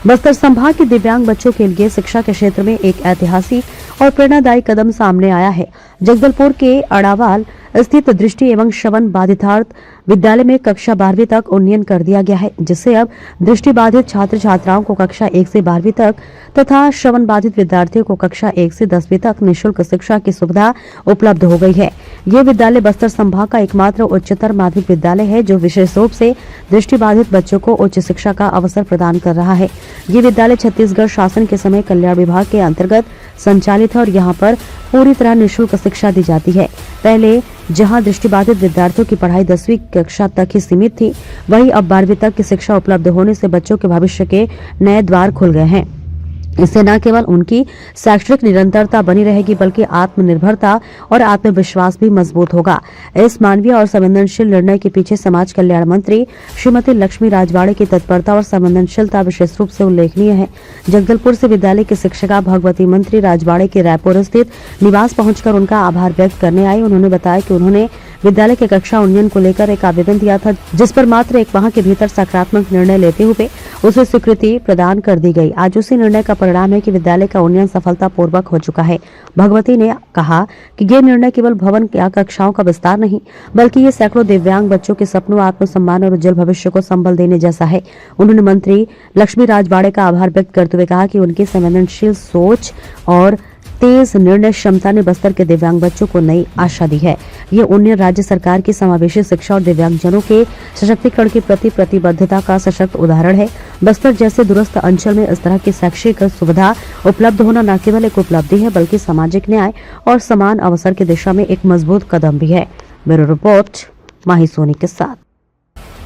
बस्तर संभाग के दिव्यांग बच्चों के लिए शिक्षा के क्षेत्र में एक ऐतिहासिक और प्रेरणादायी कदम सामने आया है। जगदलपुर के अड़ावाल स्थित दृष्टि एवं श्रवण बाधितार्थ विद्यालय में कक्षा 12वीं तक उन्नयन कर दिया गया है, जिससे अब दृष्टि बाधित छात्र छात्राओं को कक्षा 1 से 12वीं तक तथा श्रवण बाधित विद्यार्थियों को कक्षा 1 से 10वीं तक निःशुल्क शिक्षा की सुविधा उपलब्ध हो गई है। ये विद्यालय बस्तर संभाग का एकमात्र उच्चतर माध्यमिक विद्यालय है जो विशेष रूप से दृष्टि बाधित बच्चों को उच्च शिक्षा का अवसर प्रदान कर रहा है। ये विद्यालय छत्तीसगढ़ शासन के समय कल्याण विभाग के अंतर्गत संचालित है और यहाँ पर पूरी तरह निःशुल्क शिक्षा दी जाती है। पहले जहां दृष्टिबाधित विद्यार्थियों की पढ़ाई 10वीं कक्षा तक ही सीमित थी, वहीं अब 12वीं तक की शिक्षा उपलब्ध होने से बच्चों के भविष्य के नए द्वार खुल गए हैं। इससे न केवल उनकी शैक्षणिक निरंतरता बनी रहेगी बल्कि आत्मनिर्भरता और आत्मविश्वास भी मजबूत होगा। इस मानवीय और संवेदनशील निर्णय के पीछे समाज कल्याण मंत्री श्रीमती लक्ष्मी राजवाड़े की तत्परता और संवेदनशीलता विशेष रूप से उल्लेखनीय है। जगदलपुर से विद्यालय की शिक्षिका भगवती मंत्री राजवाड़े के रायपुर स्थित निवास पहुंचकर उनका आभार व्यक्त करने आई। उन्होंने बताया कि उन्होंने विद्यालय के कक्षा उन्नयन को लेकर एक आवेदन दिया था, जिस पर मात्र एक माह के भीतर सकारात्मक निर्णय लेते हुए उसे स्वीकृति प्रदान कर दी गई। आज उसी निर्णय का परिणाम है कि विद्यालय का उन्नयन सफलतापूर्वक हो चुका है। भगवती ने कहा कि ये निर्णय केवल भवन या कक्षाओं का विस्तार नहीं, बल्कि ये सैकड़ों दिव्यांग बच्चों के सपनों, आत्मसम्मान और उज्जवल भविष्य को संबल देने जैसा है। उन्होंने मंत्री लक्ष्मी राजवाड़े का आभार व्यक्त करते हुए कहा कि उनकी संवेदनशील सोच और तेज निर्णय क्षमता ने बस्तर के दिव्यांग बच्चों को नई आशा दी है। ये उन्नयन राज्य सरकार की समावेशी शिक्षा और दिव्यांगजनों के सशक्तिकरण के प्रति प्रतिबद्धता का सशक्त उदाहरण है। बस्तर जैसे दूरस्थ अंचल में इस तरह की शैक्षिक सुविधा उपलब्ध होना न केवल एक उपलब्धि है बल्कि सामाजिक न्याय और समान अवसर की दिशा में एक मजबूत कदम भी है। ब्यूरो रिपोर्ट, माही सोनी के साथ।